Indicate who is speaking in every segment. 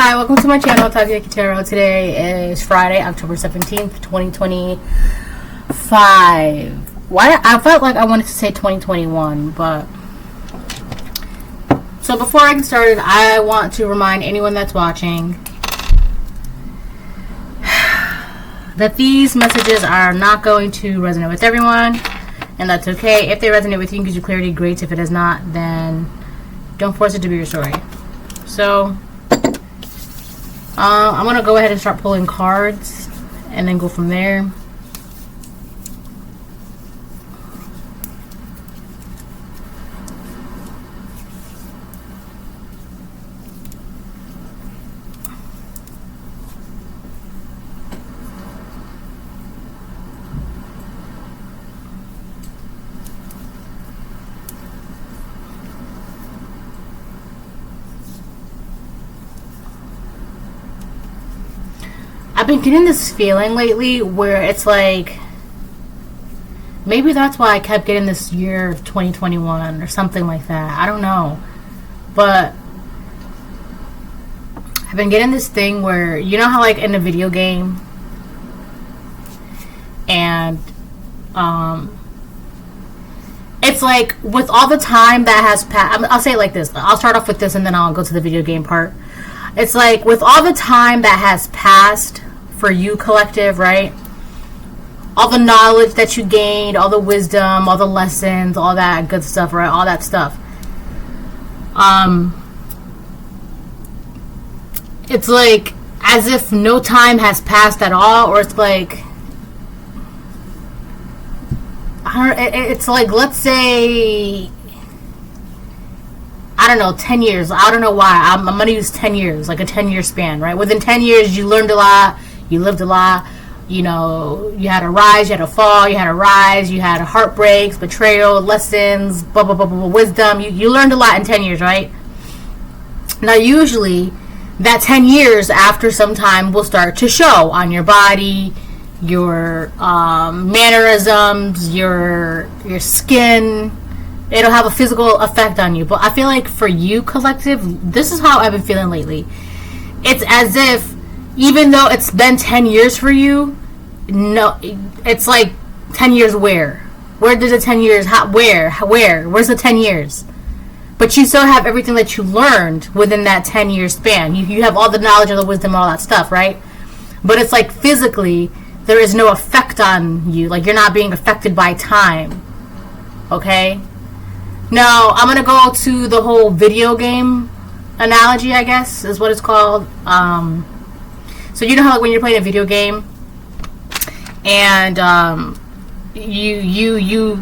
Speaker 1: Hi, welcome to my channel, Takia Kitero. Today is Friday, October 17th, 2025. Why? I felt like I wanted to say 2021, but... So before I get started, I want to remind anyone that's watching that these messages are not going to resonate with everyone, and that's okay. If they resonate with you and gives you clarity, great. If it does not, then don't force it to be your story. So... I'm going to go ahead and start pulling cards and then go from there. I've been getting this feeling lately where it's like, maybe that's why I kept getting this year 2021 or something like that. I don't know. But I've been getting this thing where, you know how like in a video game and it's like with all the time that has passed, I'll say it like this. I'll start off with this and then I'll go to the video game part. It's like with all the time that has passed for you, collective, right? All the knowledge that you gained, all the wisdom, all the lessons, all that good stuff, right? All that stuff. It's like as if no time has passed at all, or it's like, it's like, let's say, I don't know, 10 years. I don't know why. I'm going to use 10 years, like a 10-year span, right? Within 10 years, you learned a lot. You lived a lot. You know, you had a rise, you had a fall, you had a rise, you had heartbreaks, betrayal, lessons, blah, blah, blah, blah, wisdom. You learned a lot in 10 years, right? Now, usually, that 10 years after some time will start to show on your body, your mannerisms, your skin. It'll have a physical effect on you. But I feel like for you, collective, this is how I've been feeling lately. It's as if, even though it's been 10 years for you, no, it's like 10 years where? Where did the 10 years, where's the 10 years? But you still have everything that you learned within that 10-year span. You have all the knowledge and the wisdom and all that stuff, right? But it's like physically, there is no effect on you. Like you're not being affected by time. Okay? Now, I'm going to go to the whole video game analogy, I guess, is what it's called. So you know how like, when you're playing a video game and you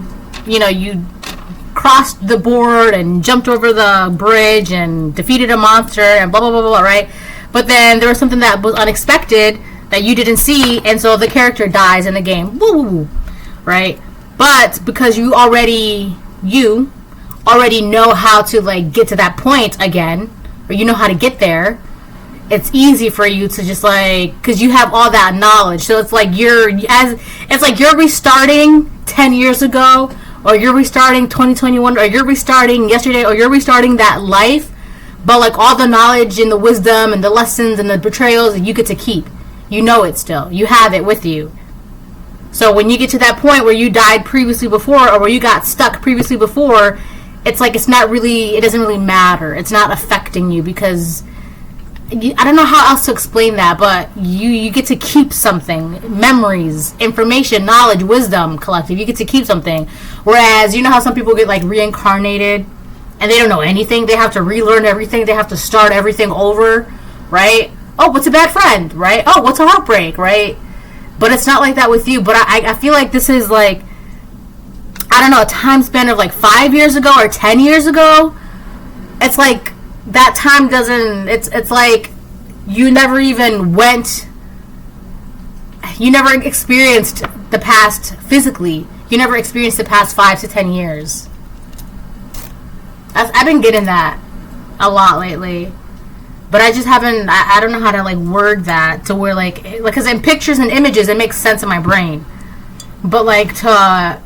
Speaker 1: crossed the board and jumped over the bridge and defeated a monster and blah, blah, blah, blah, right? But then there was something that was unexpected that you didn't see, and so the character dies in the game. Woo, woo, woo, right? But because you already know how to like get to that point again, or you know how to get there, it's easy for you to just like, because you have all that knowledge. So it's like you're restarting 10 years ago, or you're restarting 2021, or you're restarting yesterday, or you're restarting that life, but like all the knowledge and the wisdom and the lessons and the betrayals you get to keep. You know it still. You have it with you. So when you get to that point where you died previously before, or where you got stuck previously before, it's like it doesn't really matter. It's not affecting you because I don't know how else to explain that, but you get to keep something. Memories, information, knowledge, wisdom, collective. You get to keep something. Whereas, you know how some people get like reincarnated and they don't know anything. They have to relearn everything. They have to start everything over, right? Oh, what's a bad friend, right? Oh, what's a heartbreak, right? But it's not like that with you. But I feel like this is like, I don't know, a time span of like 5 years ago or 10 years ago. It's like that time doesn't, it's like you never experienced the past physically. You never experienced the past 5 to 10 years. I've been getting that a lot lately. But I just haven't, I don't know how to like word that to where like, because in pictures and images it makes sense in my brain. But like to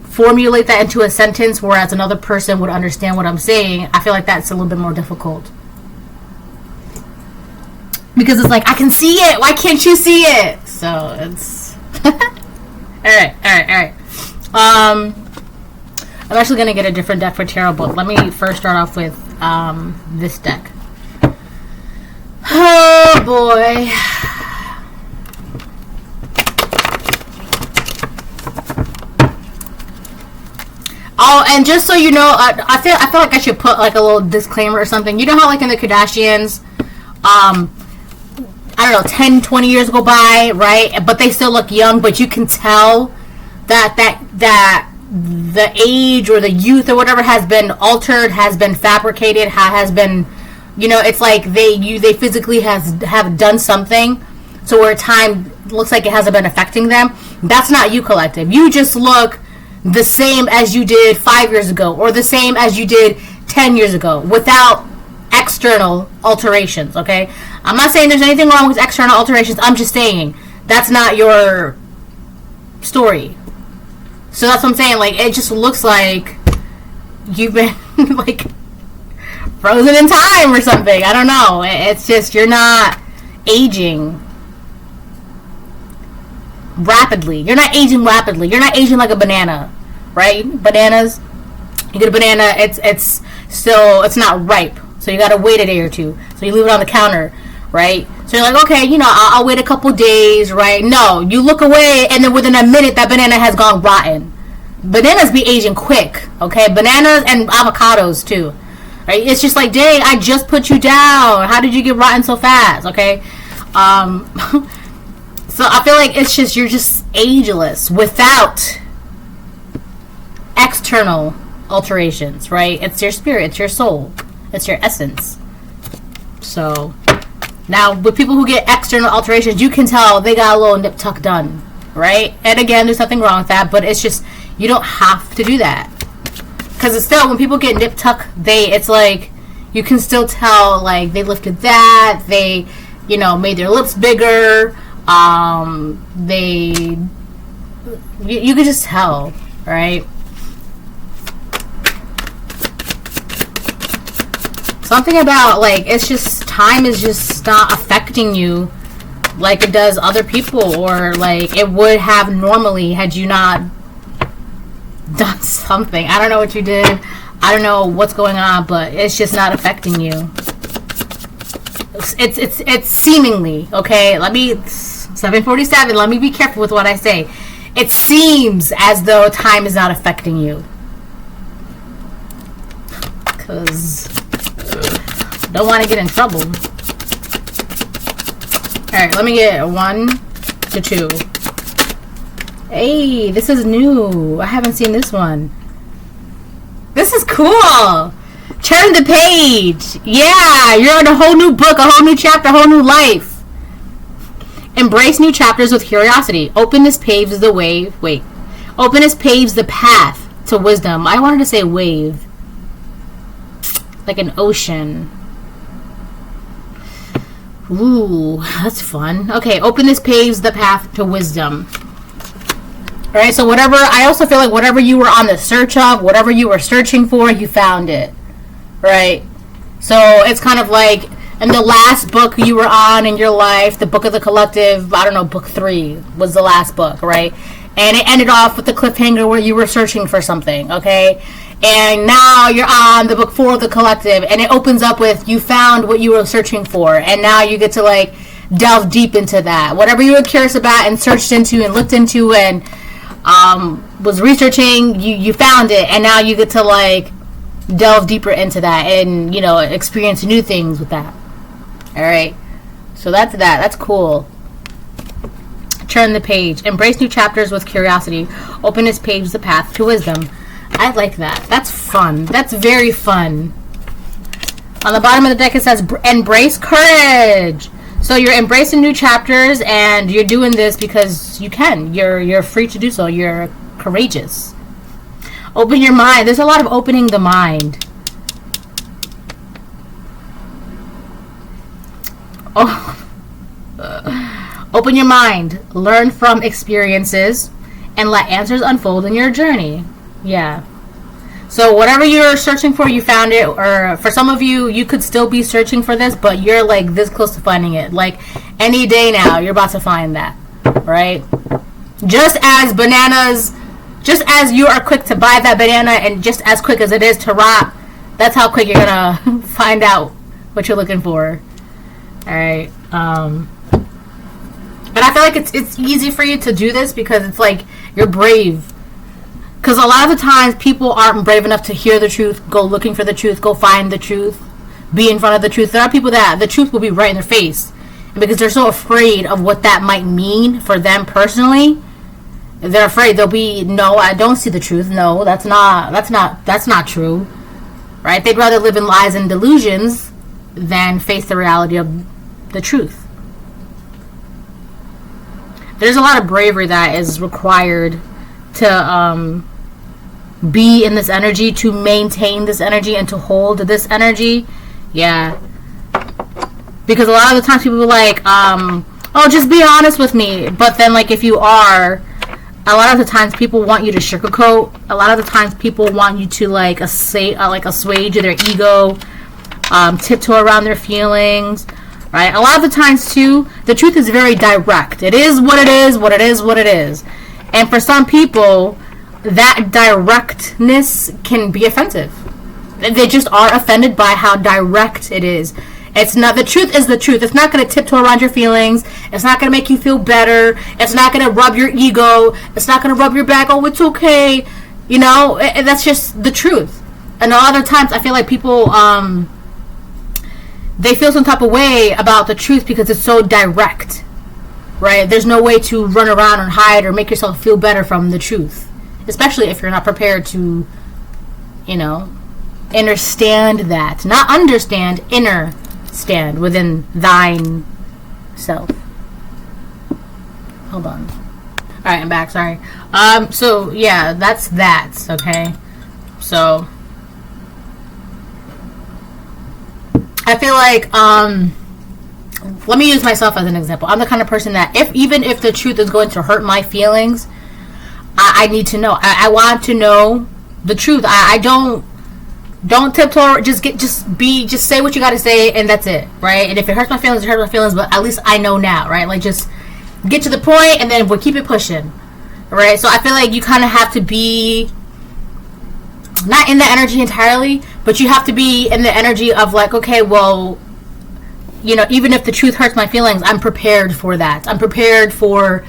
Speaker 1: formulate that into a sentence whereas another person would understand what I'm saying, I feel like that's a little bit more difficult. Because it's like, I can see it. Why can't you see it? So it's all right. I'm actually gonna get a different deck for tarot, but let me first start off with this deck. Oh boy. Oh, and just so you know, I feel like I should put like a little disclaimer or something. You know how like in the Kardashians, I don't know, 10, 20 years go by, right? But they still look young, but you can tell that the age or the youth or whatever has been altered, has been fabricated, has been, you know, it's like they physically have done something, so where time looks like it hasn't been affecting them. That's not you, collective. You just look the same as you did 5 years ago, or the same as you did 10 years ago, without external alterations, okay? I'm not saying there's anything wrong with external alterations. I'm just saying that's not your story. So that's what I'm saying. Like, it just looks like you've been like frozen in time or something. I don't know. It's just, you're not aging rapidly. You're not aging rapidly. You're not aging like a banana, right? Bananas, you get a banana, it's still, it's not ripe, so you gotta wait a day or two, so you leave it on the counter, right? So you're like, okay, you know, I'll wait a couple days, right? No, you look away, and then within a minute that banana has gone rotten. Bananas be aging quick, okay? Bananas and avocados too, right? It's just like, dang, I just put you down, how did you get rotten so fast? Okay. So I feel like it's just, you're just ageless without external alterations, right? It's your spirit, it's your soul, it's your essence. So now with people who get external alterations, you can tell they got a little nip tuck done, right? And again, there's nothing wrong with that, but it's just, you don't have to do that. Because it's still, when people get nip tuck, it's like, you can still tell, like, they lifted that, they, you know, made their lips bigger. You could just tell, right? Something about, like, it's just, time is just not affecting you like it does other people, or like it would have normally had you not done something. I don't know what you did. I don't know what's going on, but it's just not affecting you. It's seemingly, okay? 747, let me be careful with what I say. It seems as though time is not affecting you. Because don't want to get in trouble. Alright, let me get 1 to 2. Hey, this is new. I haven't seen this one. This is cool. Turn the page. Yeah, you're in a whole new book, a whole new chapter, a whole new life. Embrace new chapters with curiosity. Openness paves the way. Wait. Openness paves the path to wisdom. I wanted to say wave. Like an ocean. Ooh, that's fun. Okay, openness paves the path to wisdom. Alright, so whatever, I also feel like whatever you were on the search of, whatever you were searching for, you found it. Right? So it's kind of like, in the last book you were on in your life, the Book of the Collective, I don't know, book 3 was the last book, right? And it ended off with the cliffhanger where you were searching for something, okay? And now you're on the book 4 of the Collective, and it opens up with, you found what you were searching for, and now you get to, like, delve deep into that. Whatever you were curious about and searched into and looked into and was researching, you found it, and now you get to, like, delve deeper into that and, you know, experience new things with that. Alright, so that's that. That's cool. Turn the page. Embrace new chapters with curiosity. Openness paves the path to wisdom. I like that. That's fun. That's very fun. On the bottom of the deck it says, embrace courage. So you're embracing new chapters, and you're doing this because you can. You're free to do so. You're courageous. Open your mind. There's a lot of opening the mind. Oh. Open your mind. Learn from experiences and let answers unfold in your journey. Yeah. So whatever you're searching for, you found it. Or for some of you, you could still be searching for this, but you're like this close to finding it. Like any day now, you're about to find that, right? Just as bananas, just as you are quick to buy that banana, and just as quick as it is to rot, that's how quick you're gonna find out what you're looking for. All right. And I feel like it's easy for you to do this because it's like you're brave. Because a lot of the times people aren't brave enough to hear the truth, go looking for the truth, go find the truth, be in front of the truth. There are people that the truth will be right in their face. And because they're so afraid of what that might mean for them personally, they're afraid. They'll be, no, I don't see the truth. No, that's not true. Right? They'd rather live in lies and delusions than face the reality of the truth. There's a lot of bravery that is required to be in this energy, to maintain this energy, and to hold this energy. Yeah. Because a lot of the times people are like, oh, just be honest with me. But then, like, if you are, a lot of the times people want you to sugarcoat. A lot of the times people want you to, like, assuage their ego, tiptoe around their feelings, right? A lot of the times, too, the truth is very direct. It is what it is, what it is, what it is. And for some people, that directness can be offensive. They just are offended by how direct it is. It's not, the truth is the truth. It's not going to tiptoe around your feelings. It's not going to make you feel better. It's not going to rub your ego. It's not going to rub your back. Oh, it's okay. You know, that's just the truth. And a lot of times I feel like people, they feel some type of way about the truth because it's so direct. Right? There's no way to run around and hide or make yourself feel better from the truth. Especially if you're not prepared to, you know, understand that. Not understand, stand within thine self. Hold on. Alright, I'm back, sorry. So yeah, that's that, okay? So I feel like, let me use myself as an example. I'm the kind of person that even if the truth is going to hurt my feelings, I need to know. I want to know the truth. I don't tiptoe. Just say what you got to say, and that's it, right? And if it hurts my feelings, it hurts my feelings. But at least I know now, right? Like, just get to the point, and then we'll keep it pushing, right? So I feel like you kind of have to be not in the energy entirely, but you have to be in the energy of like, okay, well, you know, even if the truth hurts my feelings, I'm prepared for that. I'm prepared for,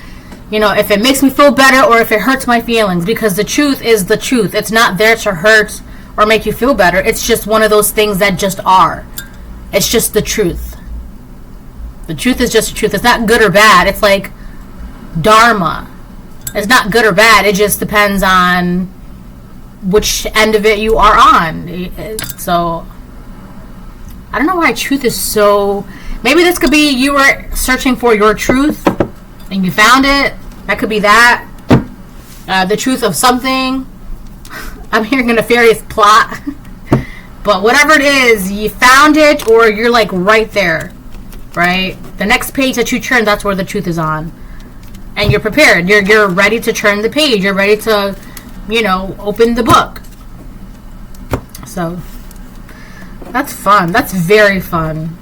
Speaker 1: you know, if it makes me feel better or if it hurts my feelings, because the truth is the truth. It's not there to hurt or make you feel better. It's just one of those things that just are. It's just the truth. The truth is just the truth. It's not good or bad. It's like dharma. It's not good or bad. It just depends on which end of it you are on. So I don't know why truth is so... Maybe this could be you were searching for your truth and you found it. That could be that. The truth of something. I'm hearing a nefarious plot. But whatever it is, you found it or you're like right there. Right? The next page that you turn, that's where the truth is on. And you're prepared. You're ready to turn the page. You're ready to, you know, open the book. So... that's fun. That's very fun.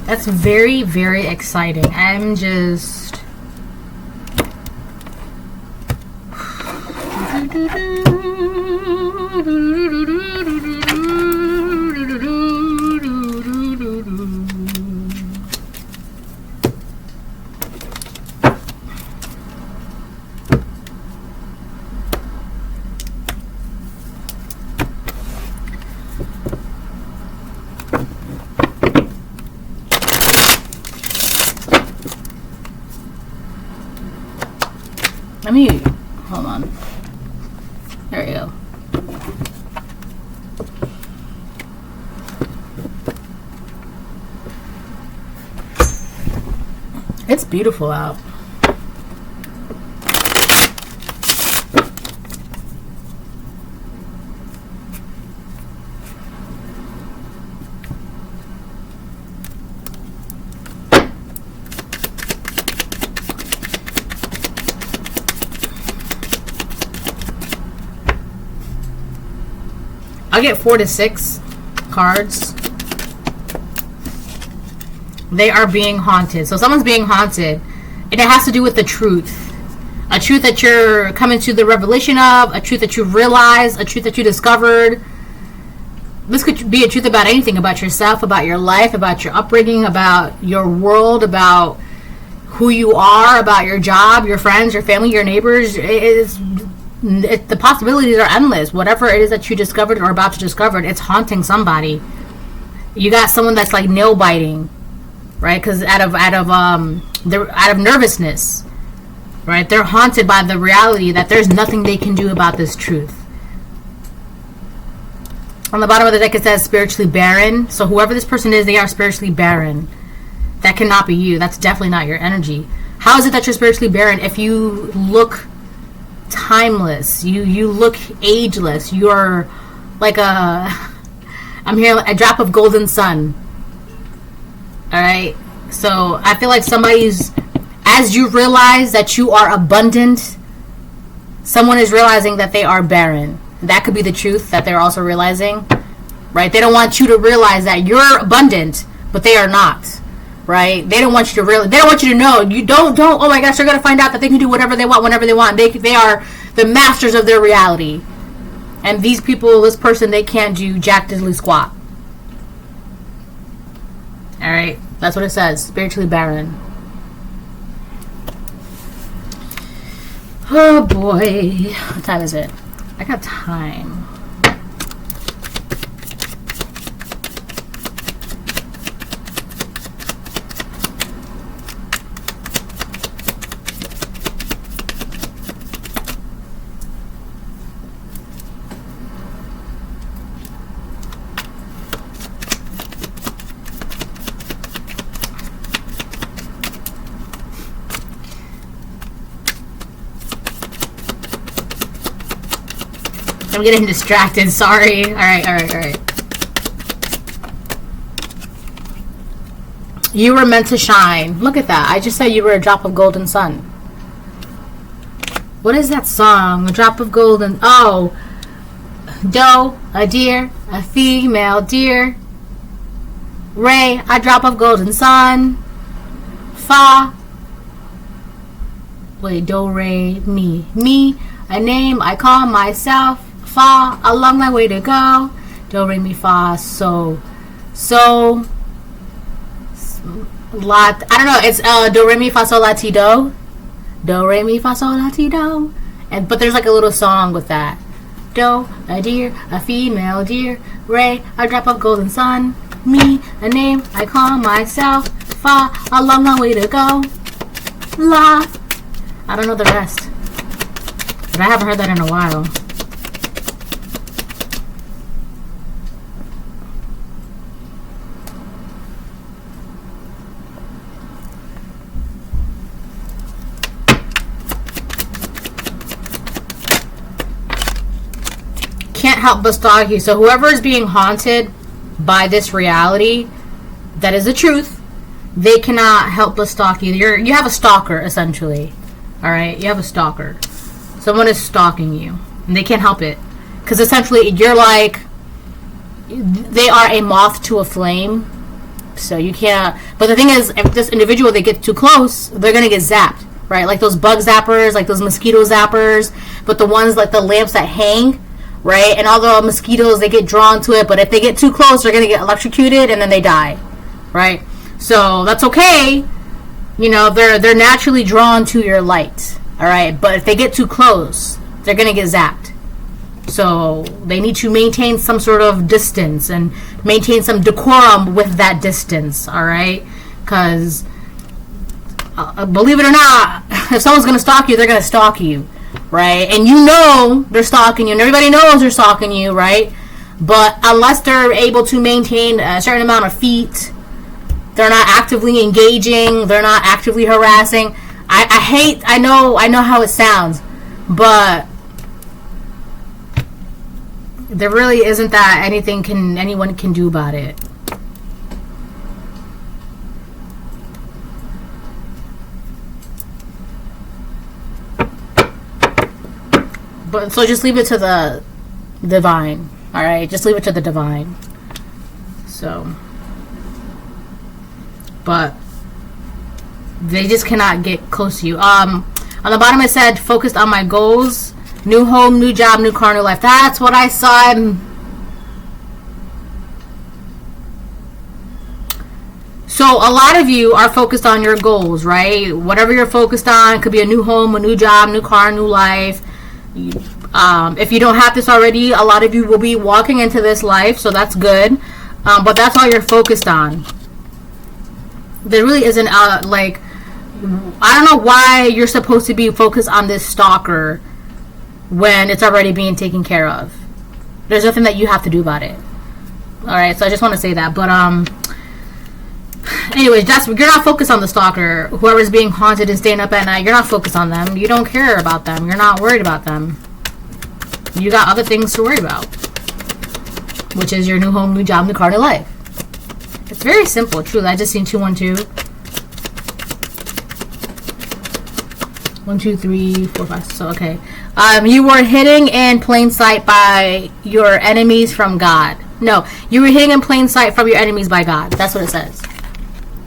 Speaker 1: That's very, very exciting. I'm just... Let me, hold on. There we go. It's beautiful out. I get 4 to 6 cards. They are being haunted. So someone's being haunted. And it has to do with the truth. A truth that you're coming to the revelation of. A truth that you realized. A truth that you discovered. This could be a truth about anything. About yourself. About your life. About your upbringing. About your world. About who you are. About your job. Your friends. Your family. Your neighbors. The possibilities are endless. Whatever it is that you discovered or about to discover, it's haunting somebody. You got someone that's like nail biting, right? Because out of nervousness, right? They're haunted by the reality that there's nothing they can do about this truth. On the bottom of the deck it says spiritually barren. So whoever this person is, they are spiritually barren. That cannot be you. That's definitely not your energy. How is it that you're spiritually barren if you look timeless? You look ageless. You're like I'm here, a drop of golden sun. Alright? So I feel like somebody's, as you realize that you are abundant, someone is realizing that they are barren. That could be the truth that they're also realizing. Right? They don't want you to realize that you're abundant, but they are not. Right? They don't want you to they don't want you to know. You don't, oh my gosh, they're going to find out that they can do whatever they want, whenever they want. They are the masters of their reality. And these people, this person, they can't do jack diddly squat. Alright? That's what it says. Spiritually barren. Oh boy. What time is it? I got time. I'm getting distracted, sorry. Alright. You were meant to shine. Look at that. I just said you were a drop of golden sun. What is that song? A drop of golden... Oh. Doe, a deer, a female deer. Ray, a drop of golden sun. Fa. Wait, do, re, mi. Me, a name I call myself. Fa, along my way to go. Do, re, mi, fa, so. La, I don't know. It's do, re, mi, fa, sol, la, ti, do. Do, re, mi, fa, sol, la, ti, do. But there's like a little song with that. Do, a deer, a female deer. Ray, a drop of golden sun. Me, a name I call myself. Fa, along my way to go. La. I don't know the rest. But I haven't heard that in a while. Can't help but stalk you. So whoever is being haunted by this reality, that is the truth, they cannot help but stalk you. You have a stalker, essentially. Alright? You have a stalker. Someone is stalking you. And they can't help it. Because essentially, you're like... They are a moth to a flame. So you can't... But the thing is, if this individual, they get too close, they're going to get zapped. Right? Like those bug zappers, like those mosquito zappers. But the ones, like the lamps that hang... Right? And all the mosquitoes, they get drawn to it. But if they get too close, they're going to get electrocuted and then they die. Right? So that's okay. You know, they're naturally drawn to your light. Alright? But if they get too close, they're going to get zapped. So they need to maintain some sort of distance and maintain some decorum with that distance. Alright? Because, believe it or not, if someone's going to stalk you, they're going to stalk you. Right? And you know they're stalking you, and everybody knows they're stalking you, right? But unless they're able to maintain a certain amount of feet, they're not actively engaging, they're not actively harassing. I know how it sounds, but there really isn't that anyone can do about it. But so just leave it to the divine. All right, just leave it to the divine. So, but they just cannot get close to you. On the bottom it said, focused on my goals, new home, new job, new car, new life. That's what I saw. So a lot of you are focused on your goals, right? Whatever you're focused on, could be a new home, a new job, new car, new life. If you don't have this already, a lot of you will be walking into this life, so that's good. But that's all you're focused on. There really isn't like, I don't know why you're supposed to be focused on this stalker when it's already being taken care of. There's nothing that you have to do about it. Alright, so I just want to say that. But anyways, you're not focused on the stalker. Whoever's being haunted and staying up at night, you're not focused on them. You don't care about them. You're not worried about them. You got other things to worry about, which is your new home, new job, new car, new life. It's very simple, truly. I just seen 212. 1, 2, 3, 4, 5. So okay. You were hidden in plain sight by your enemies from God. No, you were hidden in plain sight from your enemies by God. That's what it says.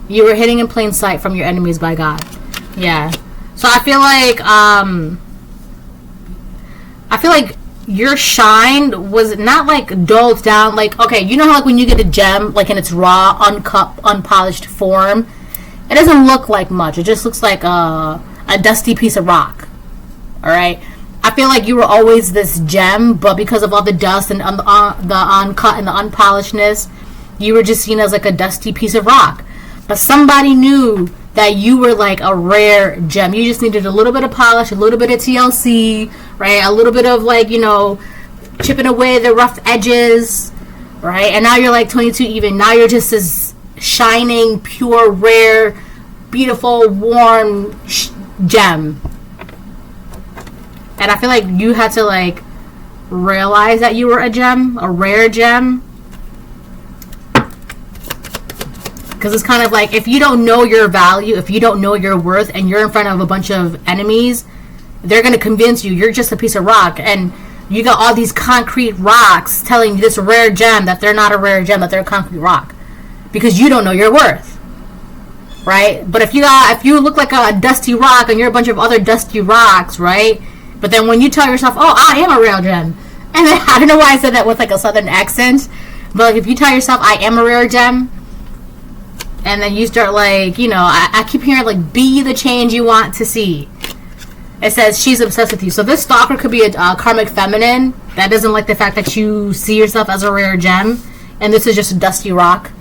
Speaker 1: You were hidden in plain sight from your enemies by God. Yeah. So I feel like your shine was not like dulled down. Like, okay, you know how like when you get a gem like in its raw, uncut, unpolished form, it doesn't look like much. It just looks like a dusty piece of rock. All right. I feel like you were always this gem, but because of all the dust and the uncut and the unpolishedness, you were just seen as like a dusty piece of rock. But somebody knew that you were like a rare gem. You just needed a little bit of polish, a little bit of TLC, right? A little bit of like, you know, chipping away the rough edges, right? And now you're like 22 even. Now you're just this shining, pure, rare, beautiful, warm gem. And I feel like you had to like realize that you were a gem, a rare gem. Because it's kind of like, if you don't know your value, if you don't know your worth, and you're in front of a bunch of enemies, they're going to convince you you're just a piece of rock. And you got all these concrete rocks telling this rare gem that they're not a rare gem, that they're a concrete rock. Because you don't know your worth. Right? But if you look like a dusty rock and you're a bunch of other dusty rocks, right? But then when you tell yourself, oh, I am a rare gem. And then, I don't know why I said that with like a southern accent. But like, if you tell yourself, I am a rare gem, and then you start like, you know, I keep hearing like, be the change you want to see. It says she's obsessed with you. So this stalker could be a karmic feminine that doesn't like the fact that you see yourself as a rare gem. And this is just a dusty rock.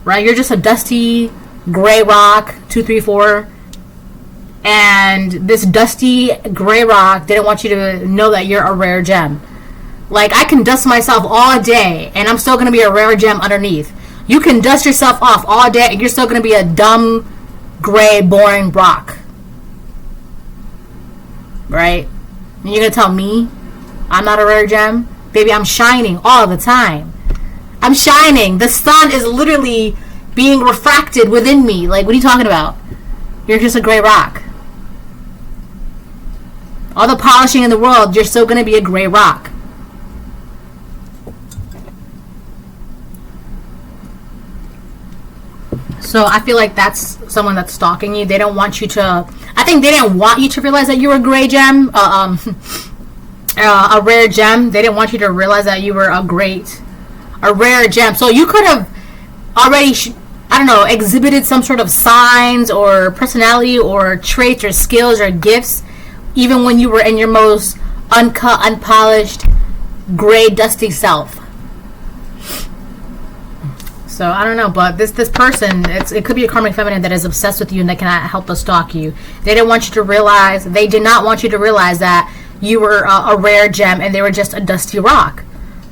Speaker 1: Right? You're just a dusty gray rock, 2, 3, 4. And this dusty gray rock didn't want you to know that you're a rare gem. Like, I can dust myself all day and I'm still going to be a rare gem underneath. You can dust yourself off all day and you're still going to be a dumb, gray, boring rock. Right? And you're going to tell me I'm not a rare gem? Baby, I'm shining all the time. I'm shining. The sun is literally being refracted within me. Like, what are you talking about? You're just a gray rock. All the polishing in the world, you're still going to be a gray rock. So I feel like that's someone that's stalking you. They don't want you to... I think they didn't want you to realize that you were a gray gem. A rare gem. They didn't want you to realize that you were a rare gem. So you could have already... I don't know, exhibited some sort of signs or personality or traits or skills or gifts even when you were in your most uncut, unpolished, gray, dusty self. So I don't know, but this person, it could be a karmic feminine that is obsessed with you and that cannot help but stalk you. They did not want you to realize that you were a rare gem and they were just a dusty rock.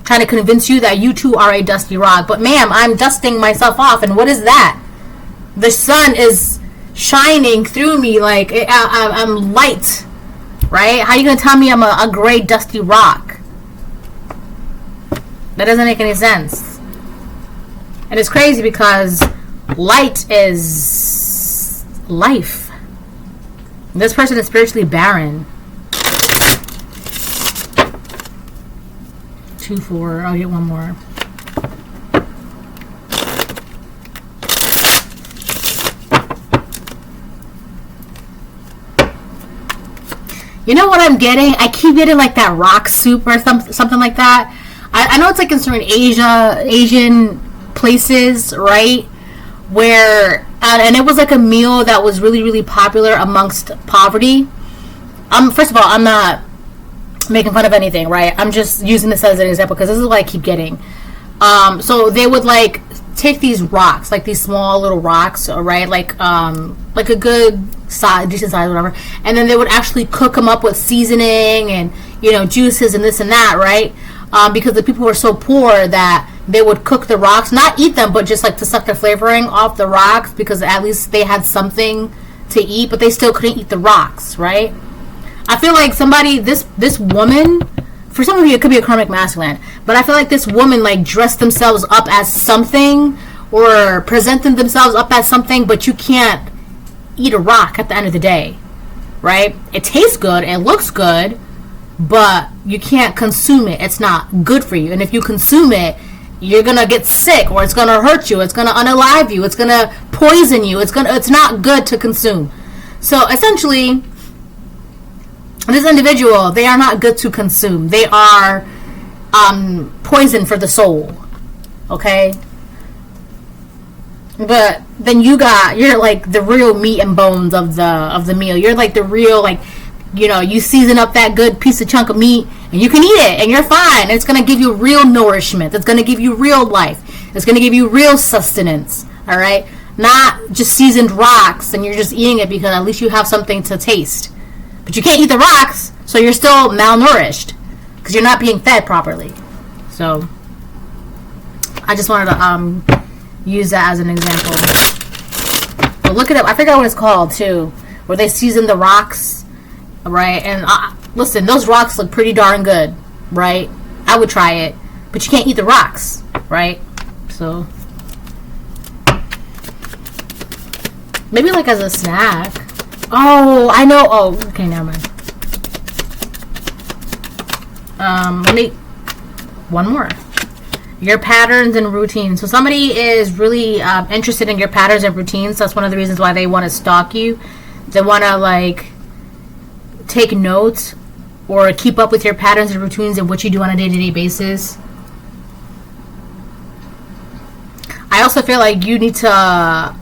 Speaker 1: Trying to convince you that you too are a dusty rock. But ma'am, I'm dusting myself off, and what is that? The sun is shining through me like I'm light, right? How are you gonna tell me I'm a gray dusty rock? That doesn't make any sense. And it's crazy because light is life. This person is spiritually barren. 2, 2 for. I'll get one more. You know what I'm getting? I keep getting like that rock soup or something like that. I know it's like in certain Asian places, right? Where and it was like a meal that was really, really popular amongst poverty. First of all, I'm not making fun of anything, right? I'm just using this as an example because this is what I keep getting. So they would like take these rocks, like these small little rocks, right? Like a good size, decent size, whatever. And then they would actually cook them up with seasoning and, you know, juices and this and that, right? Because the people were so poor that they would cook the rocks, not eat them, but just like to suck their flavoring off the rocks because at least they had something to eat, but they still couldn't eat the rocks, right? I feel like this woman, for some of you it could be a karmic masculine, but I feel like this woman like dressed themselves up as something or presented themselves up as something, but you can't eat a rock at the end of the day, right? It tastes good, it looks good, but you can't consume it. It's not good for you. And if you consume it, you're gonna get sick, or it's gonna hurt you, it's gonna unalive you, it's gonna poison you, it's not good to consume. So essentially, this individual, they are not good to consume. They are poison for the soul. Okay? But then you're like the real meat and bones of the meal. You're like the real, like, you know, you season up that good piece of chunk of meat and you can eat it and you're fine. It's going to give you real nourishment. It's going to give you real life. It's going to give you real sustenance. All right? Not just seasoned rocks and you're just eating it because at least you have something to taste. But you can't eat the rocks, so you're still malnourished because you're not being fed properly. So I just wanted to use that as an example. But look it up. I forgot what it's called too, where they season the rocks, right? And listen, those rocks look pretty darn good, right? I would try it, but you can't eat the rocks, right? So maybe like as a snack. Oh, I know. Oh, okay, never mind. Let me one more. Your patterns and routines. So somebody is really interested in your patterns and routines. That's one of the reasons why they want to stalk you. They want to like take notes or keep up with your patterns and routines and what you do on a day-to-day basis. I also feel like you need to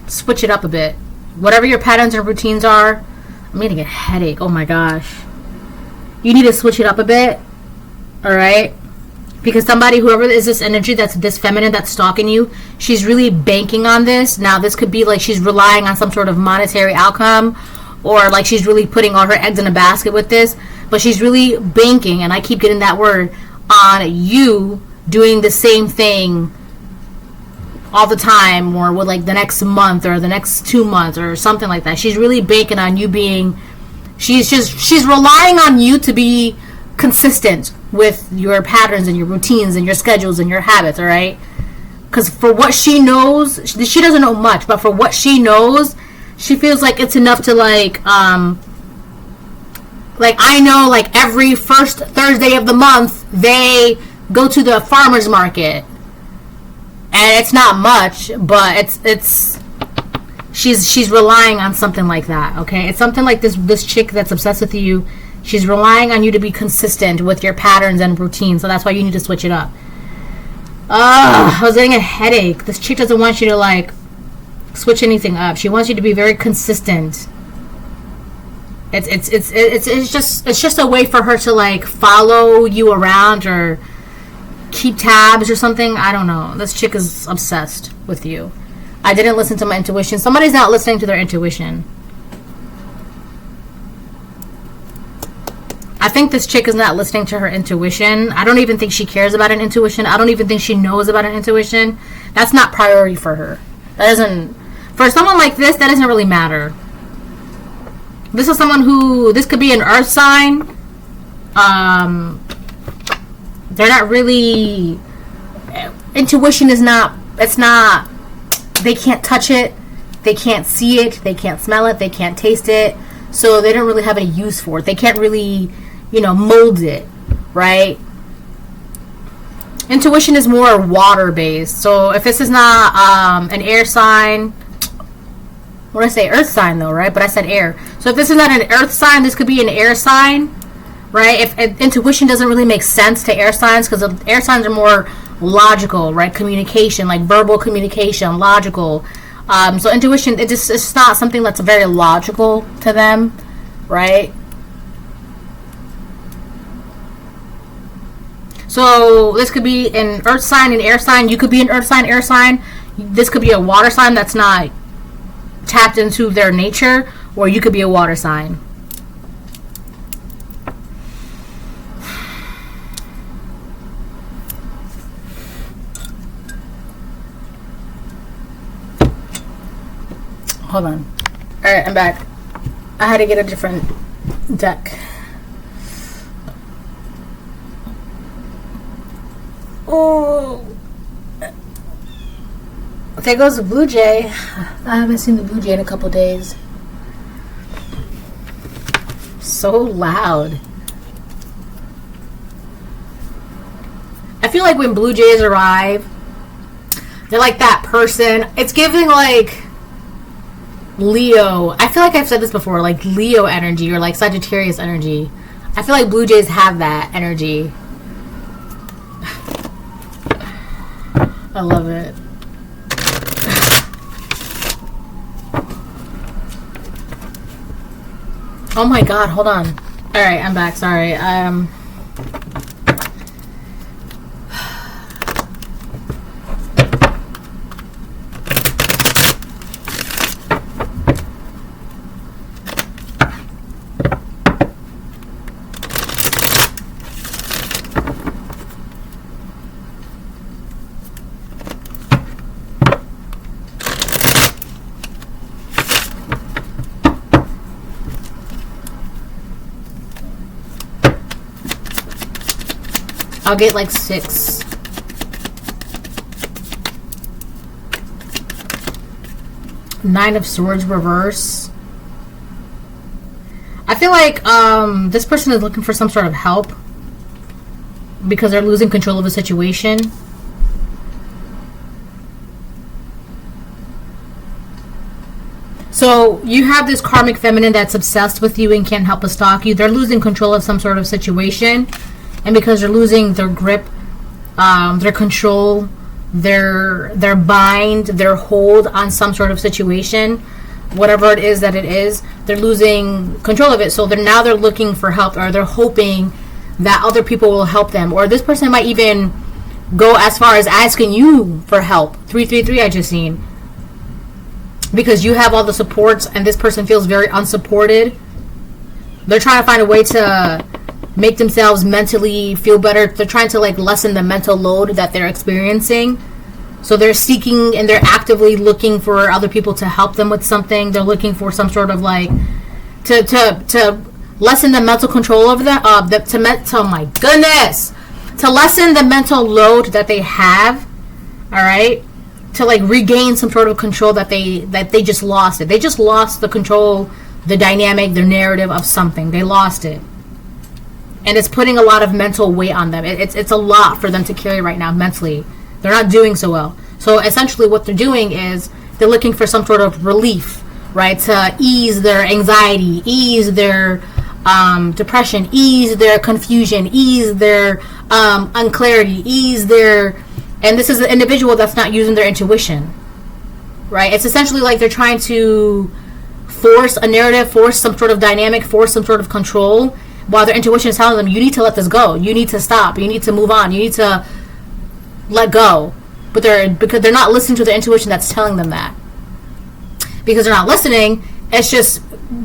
Speaker 1: switch it up a bit. Whatever your patterns and routines are, I'm getting a headache. Oh my gosh. You need to switch it up a bit. Alright? Because whoever is this energy that's this feminine that's stalking you, she's really banking on this. Now this could be like she's relying on some sort of monetary outcome, or like she's really putting all her eggs in a basket with this, but she's really banking, and I keep getting that word, on you doing the same thing all the time, or with like the next month or the next 2 months or something like that. She's really banking on you being, she's relying on you to be consistent with your patterns and your routines and your schedules and your habits, all right? Because for what she knows, she doesn't know much, but for what she knows, she feels like it's enough to like I know like every first Thursday of the month they go to the farmer's market. And it's not much, but she's relying on something like that, okay? It's something like this chick that's obsessed with you. She's relying on you to be consistent with your patterns and routines, so that's why you need to switch it up. I was getting a headache. This chick doesn't want you to like switch anything up. She wants you to be very consistent. It's just a way for her to like follow you around or keep tabs or something. I don't know. This chick is obsessed with you. I didn't listen to my intuition. Somebody's not listening to their intuition. I think this chick is not listening to her intuition. I don't even think she cares about an intuition. I don't even think she knows about an intuition. That's not priority for her. That doesn't, for someone like this, that doesn't really matter. This is someone who, this could be an earth sign. They're not really, intuition is not, it's not, they can't touch it, they can't see it, they can't smell it, they can't taste it, so they don't really have any use for it. They can't really mold it, right? Intuition is more water based. So if this is not an air sign, what did I say? Earth sign though, right? But I said air. So if this is not an earth sign, this could be an air sign, right? If intuition doesn't really make sense to air signs, because air signs are more logical, right? Communication, like verbal communication, logical. So intuition, it's not something that's very logical to them, right? So this could be an earth sign, an air sign. You could be an earth sign, air sign. This could be a water sign that's not tapped into their nature, or you could be a water sign. Hold on. Alright, I'm back. I had to get a different deck. Oh, there goes the blue jay. I haven't seen the blue jay in a couple days. So loud. I feel like when blue jays arrive, they're like that person. It's giving like Leo. I feel like I've said this before, like Leo energy or like Sagittarius energy. I feel like blue jays have that energy. I love it. Oh my god, hold on. Alright, I'm back, sorry. I'll get like 6. Nine of Swords reverse. I feel like this person is looking for some sort of help because they're losing control of the situation. So you have this karmic feminine that's obsessed with you and can't help but stalk you. They're losing control of some sort of situation. And because they're losing their grip, their control, their bind, their hold on some sort of situation, whatever it is that it is, they're losing control of it. So they're looking for help, or they're hoping that other people will help them. Or this person might even go as far as asking you for help. 333 I just seen. Because you have all the supports and this person feels very unsupported. They're trying to find a way to make themselves mentally feel better. They're trying to like lessen the mental load that they're experiencing. So they're seeking and they're actively looking for other people to help them with something. They're looking for some sort of like to lessen the mental control over that. Oh my goodness, to lessen the mental load that they have. All right, to like regain some sort of control that they just lost it. They just lost the control, the dynamic, their narrative of something. They lost it. And it's putting a lot of mental weight on them. It's a lot for them to carry right now mentally. They're not doing so well. So essentially what they're doing is they're looking for some sort of relief, right? To ease their anxiety, ease their depression, ease their confusion, ease their unclarity, ease their... And this is an individual that's not using their intuition, right? It's essentially like they're trying to force a narrative, force some sort of dynamic, force some sort of control, while their intuition is telling them, you need to let this go. You need to stop. You need to move on. You need to let go. But because they're not listening to their intuition that's telling them that. Because they're not listening, it's just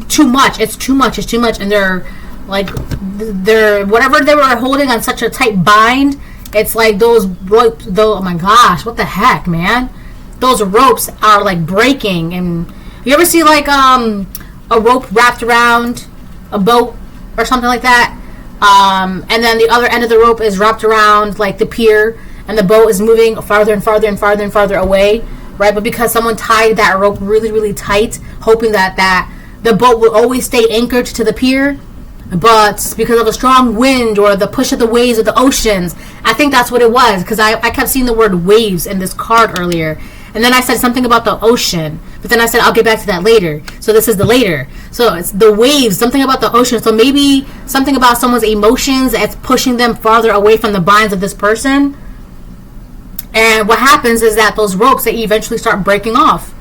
Speaker 1: too much. It's too much. It's too much. And they're like, whatever they were holding on such a tight bind, it's like those ropes, oh my gosh, what the heck, man? Those ropes are like breaking. And you ever see like a rope wrapped around a boat or something like that, and then the other end of the rope is wrapped around like the pier, and the boat is moving farther and farther and farther and farther away, right? But because someone tied that rope really, really tight, hoping that the boat will always stay anchored to the pier, but because of a strong wind or the push of the waves of the oceans. I think that's what it was, because I kept seeing the word waves in this card earlier. And then I said something about the ocean, but then I said I'll get back to that later. So this is the later. So it's the waves, something about the ocean. So maybe something about someone's emotions that's pushing them farther away from the binds of this person. And what happens is that those ropes, they eventually start breaking off.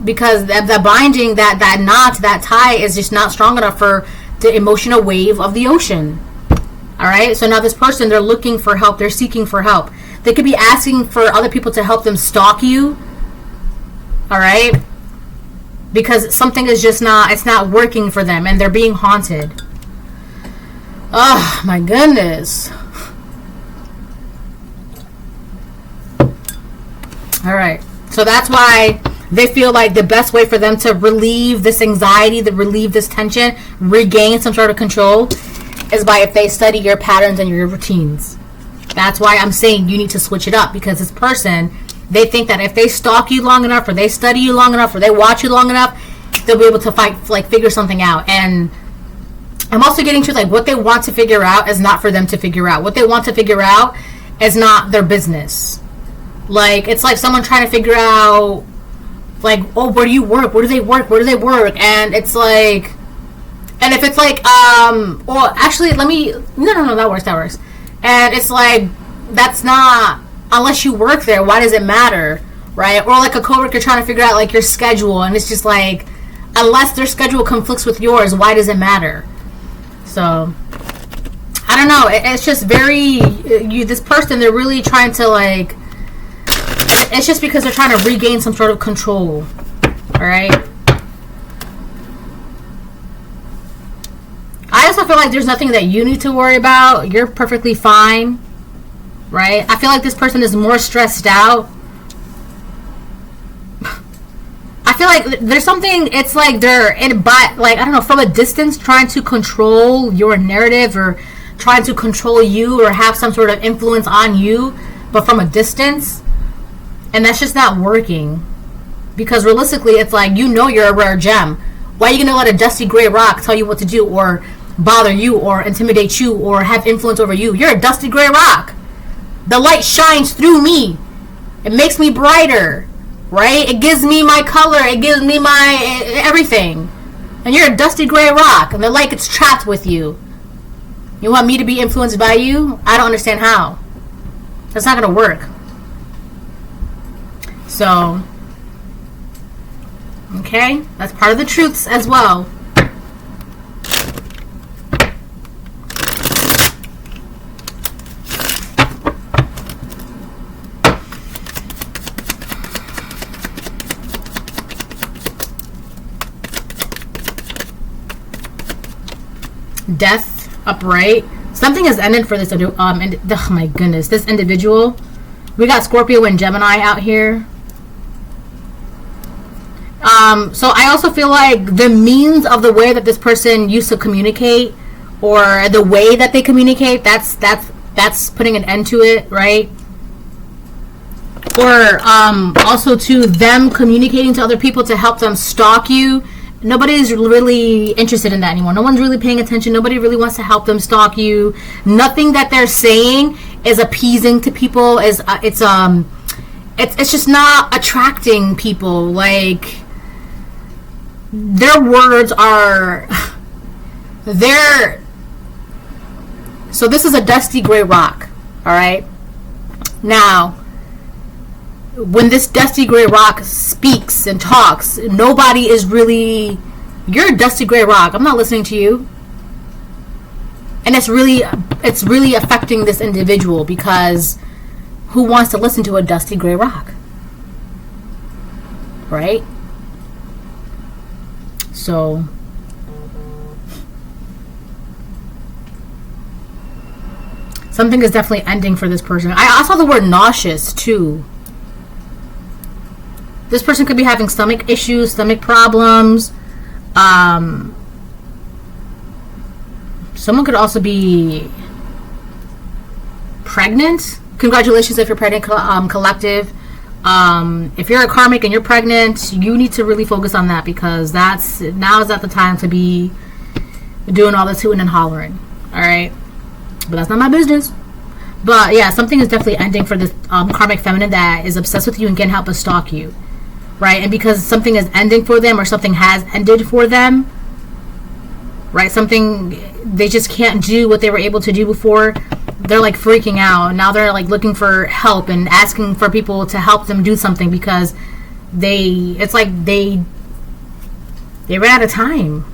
Speaker 1: Because the binding, that knot, that tie is just not strong enough for the emotional wave of the ocean. Alright? So now this person, they're looking for help. They're seeking for help. They could be asking for other people to help them stalk you. Alright? Because something is just not, it's not working for them. And they're being haunted. Oh, my goodness. Alright. So that's why they feel like the best way for them to relieve this anxiety, to relieve this tension, regain some sort of control, is by if they study your patterns and your routines. That's why I'm saying you need to switch it up, because this person, they think that if they stalk you long enough, or they study you long enough, or they watch you long enough, they'll be able to figure something out. And I'm also getting to, like, what they want to figure out is not for them to figure out. What they want to figure out is not their business. Like, it's like someone trying to figure out, like, oh, where do you work? Where do they work? Where do they work? And it's like, and if it's like, well, actually, no, that works. And it's like, that's not, unless you work there, why does it matter, right? Or like a coworker trying to figure out, like, your schedule, and it's just like, unless their schedule conflicts with yours, why does it matter? So, I don't know, it's just very, this person, they're really trying to, like, it's just because they're trying to regain some sort of control, alright? I also feel like there's nothing that you need to worry about. You're perfectly fine, right? I feel like this person is more stressed out. I feel like there's something, it's like they're like, I don't know, from a distance trying to control your narrative, or trying to control you, or have some sort of influence on you, but from a distance. And that's just not working. Because realistically, it's like, you know you're a rare gem. Why are you going to let a dusty gray rock tell you what to do, or bother you, or intimidate you, or have influence over you? You're a dusty gray rock. The light shines through me. It makes me brighter, right? It gives me my color. It gives me my everything. And you're a dusty gray rock, and the light gets trapped with you. You want me to be influenced by you? I don't understand how. That's not going to work. So, okay, that's part of the truths as well. Death, upright. Something has ended for this, oh my goodness, this individual. We got Scorpio and Gemini out here. So I also feel like the means of the way that this person used to communicate, or the way that they communicate, that's putting an end to it, right? Or also to them communicating to other people to help them stalk you. Nobody's really interested in that anymore. No one's really paying attention. Nobody really wants to help them stalk you. Nothing that they're saying is appeasing to people. It's just not attracting people. Like, their words are, so this is a dusty gray rock, all right? Now, when this dusty gray rock speaks and talks, nobody is really, you're a dusty gray rock. I'm not listening to you. And it's really affecting this individual, because who wants to listen to a dusty gray rock? Right? So, something is definitely ending for this person. I saw the word nauseous too. This person could be having stomach issues, stomach problems. Someone could also be pregnant. Congratulations if you're pregnant, collective. If you're a karmic and you're pregnant, you need to really focus on that, because now is not the time to be doing all this hooting and hollering. All right, but that's not my business. But yeah, something is definitely ending for this karmic feminine that is obsessed with you and can't help but stalk you, right? And because something is ending for them, or something has ended for them, right? Something, they just can't do what they were able to do before. They're like freaking out. Now they're like looking for help and asking for people to help them do something, because it's like they ran out of time.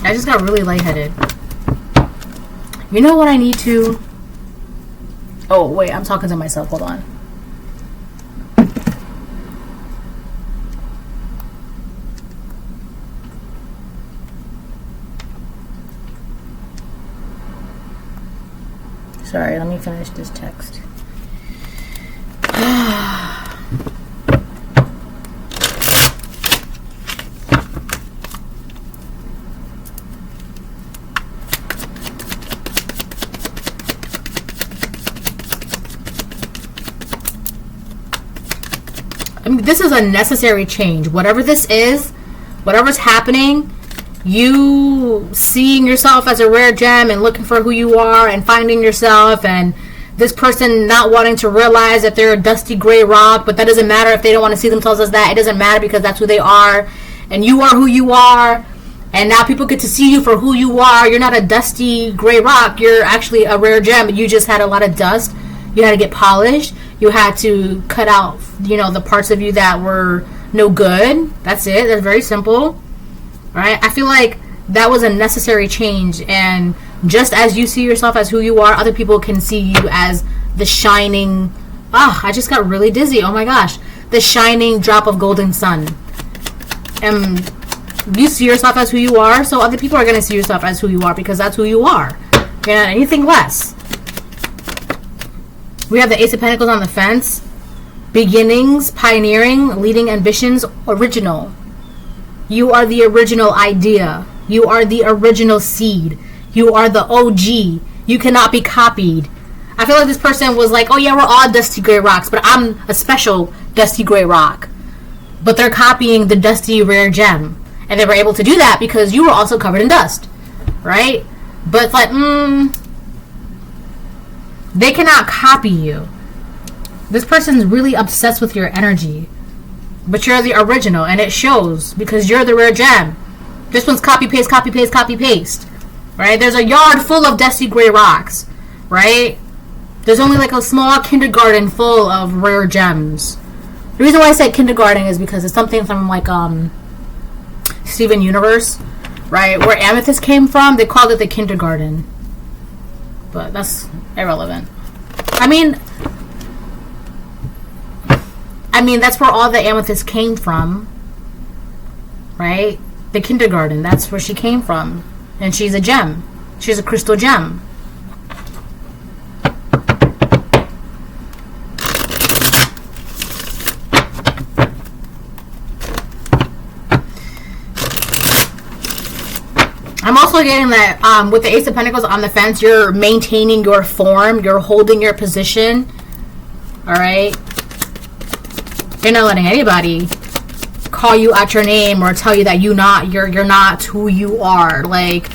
Speaker 1: I just got really lightheaded. You know what I need to... Oh, wait, I'm talking to myself. Hold on. Sorry, let me finish this text. I mean, this is a necessary change. Whatever this is, whatever's happening, you seeing yourself as a rare gem and looking for who you are and finding yourself, and this person not wanting to realize that they're a dusty gray rock, but that doesn't matter if they don't want to see themselves as that. It doesn't matter, because that's who they are, and you are who you are, and now people get to see you for who you are. You're not a dusty gray rock. You're actually a rare gem. You just had a lot of dust. You had to get polished. You had to cut out, the parts of you that were no good. That's it. That's very simple. Right? I feel like that was a necessary change, and just as you see yourself as who you are, other people can see you as the shining... I just got really dizzy. Oh my gosh. The shining drop of golden sun. And you see yourself as who you are, so other people are going to see yourself as who you are, because that's who you are. You're not anything less. We have the Ace of Pentacles on the fence. Beginnings, pioneering, leading ambitions, original. You are the original idea. You are the original seed. You are the OG. You cannot be copied. I feel like this person was like, oh yeah, we're all dusty gray rocks, but I'm a special dusty gray rock. But they're copying the dusty rare gem. And they were able to do that because you were also covered in dust. Right? But it's like, they cannot copy you. This person's really obsessed with your energy. But you're the original, and it shows, because you're the rare gem. This one's copy, paste, copy, paste, copy, paste. Right? There's a yard full of dusty gray rocks. Right? There's only like a small kindergarten full of rare gems. The reason why I said kindergarten is because it's something from like Steven Universe. Right? Where amethyst came from, they called it the kindergarten. But that's irrelevant. I mean, that's where all the amethyst came from. Right? The kindergarten. That's where she came from. And she's a gem. She's a crystal gem. I'm also getting that with the Ace of Pentacles on the fence, you're maintaining your form. You're holding your position. Alright? You're not letting anybody call you out your name or tell you that you're not who you are. Like,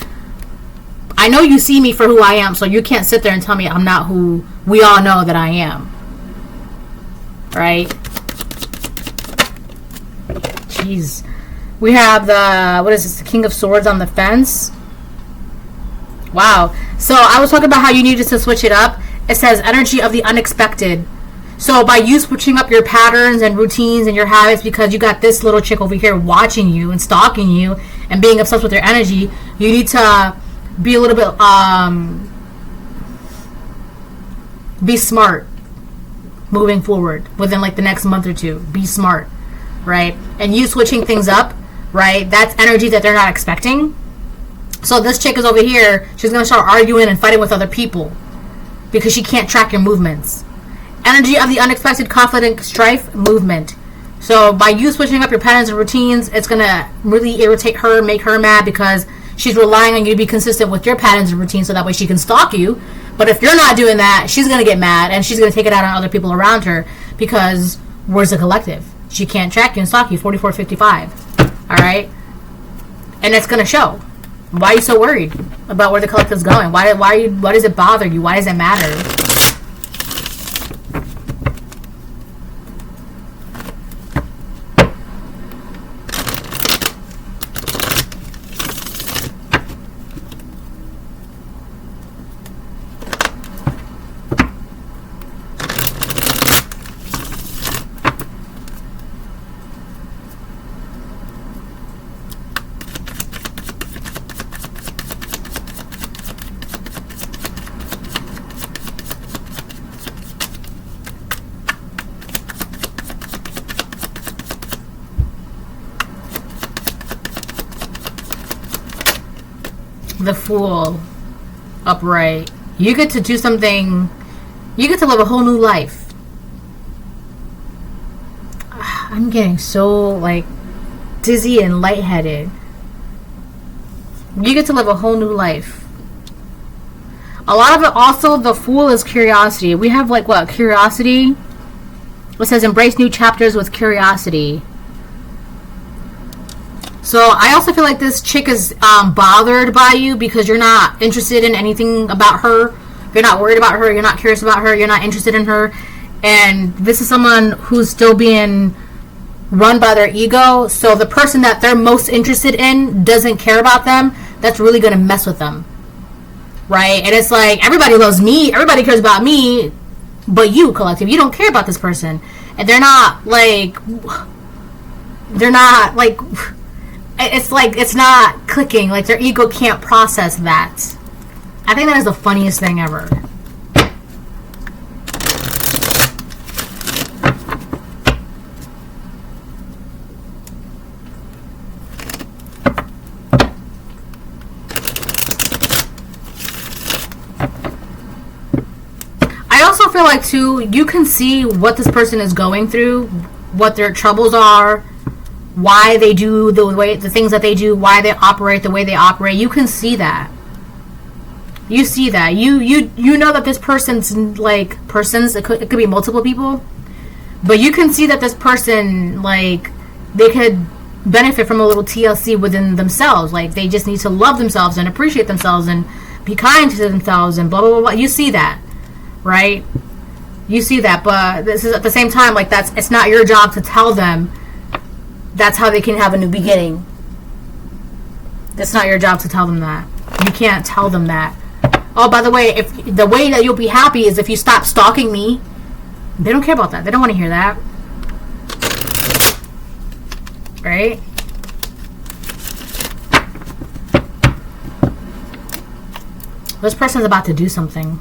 Speaker 1: I know you see me for who I am, so you can't sit there and tell me I'm not who we all know that I am. Right? Jeez. We have the King of Swords on the fence. Wow. So I was talking about how you needed to switch it up. It says energy of the unexpected. So by you switching up your patterns and routines and your habits, because you got this little chick over here watching you and stalking you and being obsessed with your energy, you need to be a little bit, be smart moving forward within like the next month or two. Be smart, right? And you switching things up, right? That's energy that they're not expecting. So this chick is over here. She's going to start arguing and fighting with other people because she can't track your movements. Energy of the unexpected, conflict, strife, movement. So by you switching up your patterns and routines, it's going to really irritate her, make her mad, because she's relying on you to be consistent with your patterns and routines so that way she can stalk you. But if you're not doing that, she's going to get mad and she's going to take it out on other people around her, because where's the collective? She can't track you and stalk you 4455. All right, and it's gonna show. Why are you so worried about where the collective's going? Why are you? Why does it bother you? Why does it matter? The Fool, upright. You get to do something. You get to live a whole new life. I'm getting so like dizzy and lightheaded. You get to live a whole new life. A lot of it also, the Fool is curiosity. We have like what? Curiosity. It says embrace new chapters with curiosity. So I also feel like this chick is bothered by you because you're not interested in anything about her. You're not worried about her. You're not curious about her. You're not interested in her. And this is someone who's still being run by their ego. So the person that they're most interested in doesn't care about them. That's really going to mess with them. Right? And it's like, everybody loves me. Everybody cares about me. But you, collective, you don't care about this person. And they're not like... It's like, it's not clicking. Like, their ego can't process that. I think that is the funniest thing ever. I also feel like, too, you can see what this person is going through, what their troubles are, why they do the things that they do, why they operate the way they operate. You can see that. You see that. You know that this person's like it could be multiple people, but you can see that this person, like, they could benefit from a little TLC within themselves. Like, they just need to love themselves and appreciate themselves and be kind to themselves and blah blah blah blah. You see that, right? You see that, but this is at the same time, like, it's not your job to tell them that's how they can have a new beginning. That's not your job to tell them that. You can't tell them that. Oh, by the way, if the way that you'll be happy is if you stop stalking me. They don't care about that. They don't want to hear that. Right? This person's about to do something.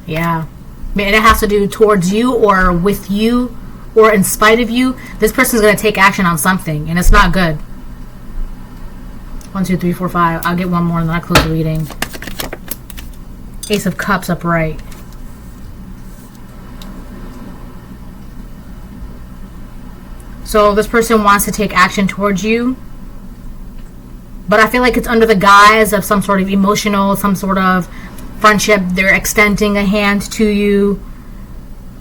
Speaker 1: Yeah. I mean, it has to do towards you or with you or in spite of you. This person's going to take action on something, and it's not good. 1, 2, 3, 4, 5. I'll get one more and then I'll close the reading. Ace of Cups upright. So this person wants to take action towards you, but I feel like it's under the guise of some sort of emotional, some sort of friendship. They're extending a hand to you.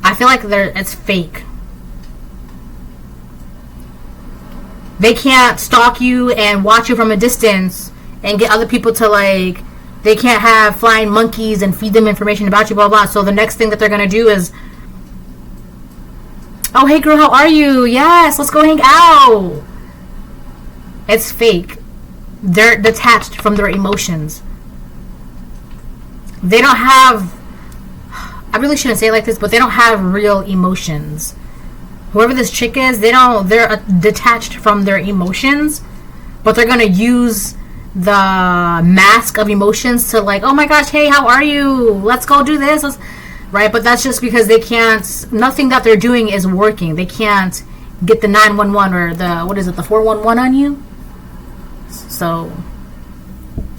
Speaker 1: I feel like it's fake. They can't stalk you and watch you from a distance and get other people to, like, they can't have flying monkeys and feed them information about you, blah, blah. So the next thing that they're going to do is, oh, hey, girl, how are you? Yes, let's go hang out. It's fake. They're detached from their emotions. They don't have, I really shouldn't say it like this, but they don't have real emotions. Whoever this chick is, they're detached from their emotions, but they're going to use the mask of emotions to, like, oh my gosh, hey, how are you? Let's go do this. Right? But that's just because they can't, nothing that they're doing is working. They can't get the 911 or the 411 on you. So,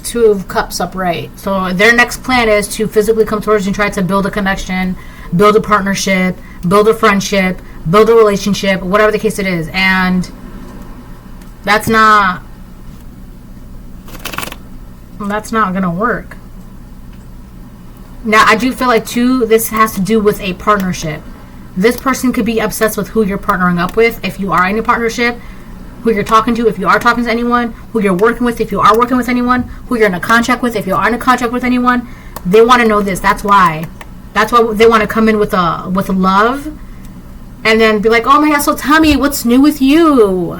Speaker 1: 2 of Cups upright. So their next plan is to physically come towards you and try to build a connection, build a partnership, build a friendship, build a relationship, whatever the case it is. And that's not gonna work. Now, I do feel like, too, this has to do with a partnership. This person could be obsessed with who you're partnering up with if you are in a partnership, who you're talking to if you are talking to anyone, who you're working with if you are working with anyone, who you're in a contract with if you are in a contract with anyone. They want to know this. That's why they want to come in with love, and then be like, oh my God, so tell me what's new with you.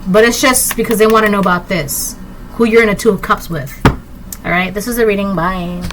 Speaker 1: But it's just because they want to know about this, who you're in a 2 of Cups with. All right, this is the reading. Bye.